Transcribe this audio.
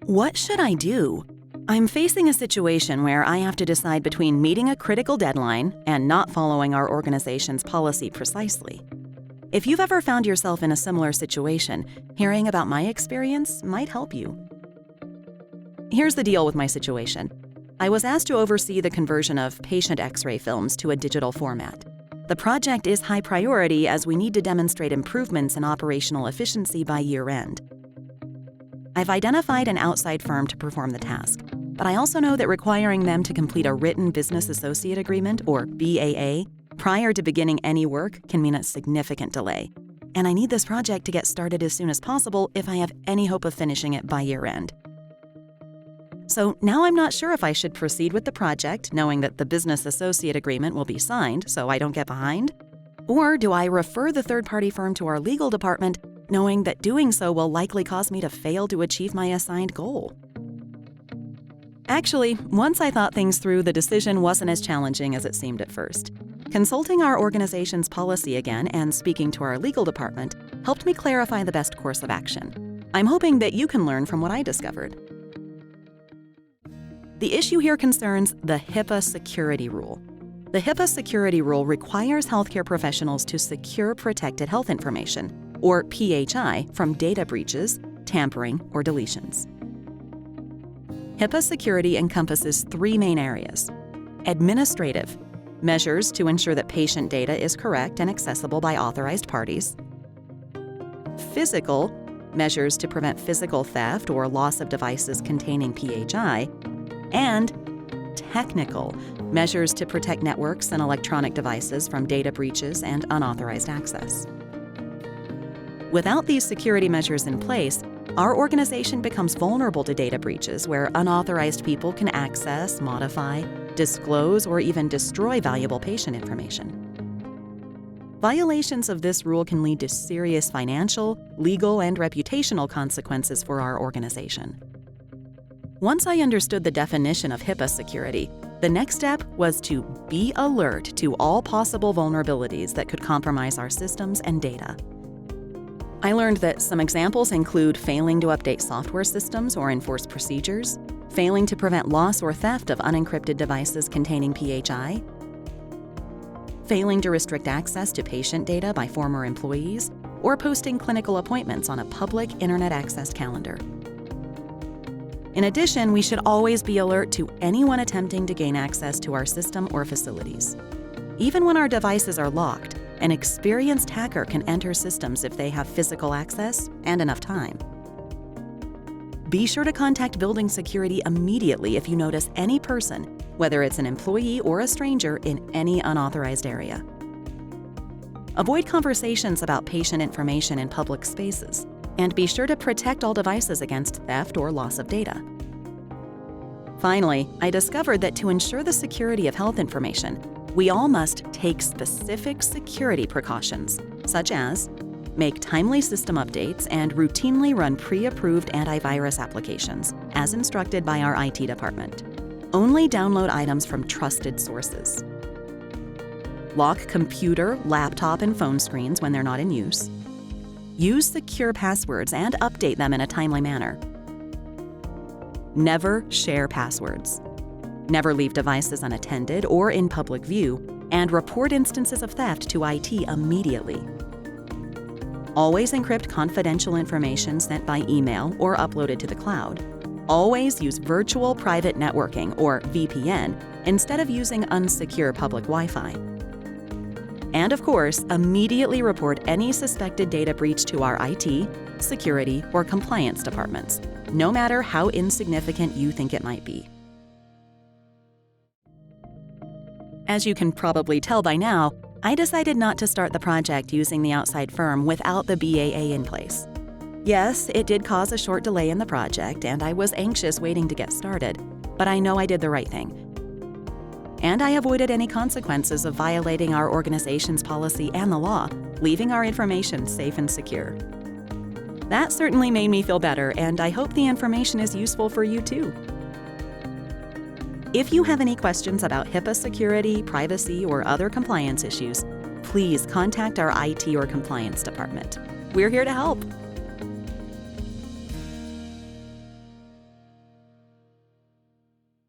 What should I do? I'm facing a situation where I have to decide between meeting a critical deadline and not following our organization's policy precisely. If you've ever found yourself in a similar situation, hearing about my experience might help you. Here's the deal with my situation. I was asked to oversee the conversion of patient X-ray films to a digital format. The project is high priority as we need to demonstrate improvements in operational efficiency by year-end. I've identified an outside firm to perform the task, but I also know that requiring them to complete a written business associate agreement, or BAA, prior to beginning any work can mean a significant delay. And I need this project to get started as soon as possible if I have any hope of finishing it by year-end. So now I'm not sure if I should proceed with the project, knowing that the business associate agreement will be signed so I don't get behind? Or do I refer the third-party firm to our legal department, knowing that doing so will likely cause me to fail to achieve my assigned goal? Actually, once I thought things through, the decision wasn't as challenging as it seemed at first. Consulting our organization's policy again and speaking to our legal department helped me clarify the best course of action. I'm hoping that you can learn from what I discovered. The issue here concerns the HIPAA Security Rule. The HIPAA Security Rule requires healthcare professionals to secure protected health information, or PHI, from data breaches, tampering, or deletions. HIPAA security encompasses three main areas: administrative, measures to ensure that patient data is correct and accessible by authorized parties; physical, measures to prevent physical theft or loss of devices containing PHI; and technical, measures to protect networks and electronic devices from data breaches and unauthorized access. Without these security measures in place, our organization becomes vulnerable to data breaches where unauthorized people can access, modify, disclose, or even destroy valuable patient information. Violations of this rule can lead to serious financial, legal, and reputational consequences for our organization. Once I understood the definition of HIPAA security, the next step was to be alert to all possible vulnerabilities that could compromise our systems and data. I learned that some examples include failing to update software systems or enforce procedures, failing to prevent loss or theft of unencrypted devices containing PHI, failing to restrict access to patient data by former employees, or posting clinical appointments on a public internet access calendar. In addition, we should always be alert to anyone attempting to gain access to our system or facilities. Even when our devices are locked, an experienced hacker can enter systems if they have physical access and enough time. Be sure to contact building security immediately if you notice any person, whether it's an employee or a stranger, in any unauthorized area. Avoid conversations about patient information in public spaces, and be sure to protect all devices against theft or loss of data. Finally, I discovered that to ensure the security of health information, we all must take specific security precautions, such as make timely system updates and routinely run pre-approved antivirus applications, as instructed by our IT department. Only download items from trusted sources. Lock computer, laptop, and phone screens when they're not in use. Use secure passwords and update them in a timely manner. Never share passwords. Never leave devices unattended or in public view, and report instances of theft to IT immediately. Always encrypt confidential information sent by email or uploaded to the cloud. Always use virtual private networking, or VPN, instead of using unsecure public Wi-Fi. And of course, immediately report any suspected data breach to our IT, security, or compliance departments, no matter how insignificant you think it might be. As you can probably tell by now, I decided not to start the project using the outside firm without the BAA in place. Yes, it did cause a short delay in the project, and I was anxious waiting to get started, but I know I did the right thing. And I avoided any consequences of violating our organization's policy and the law, leaving our information safe and secure. That certainly made me feel better, and I hope the information is useful for you too. If you have any questions about HIPAA security, privacy, or other compliance issues, please contact our IT or compliance department. We're here to help.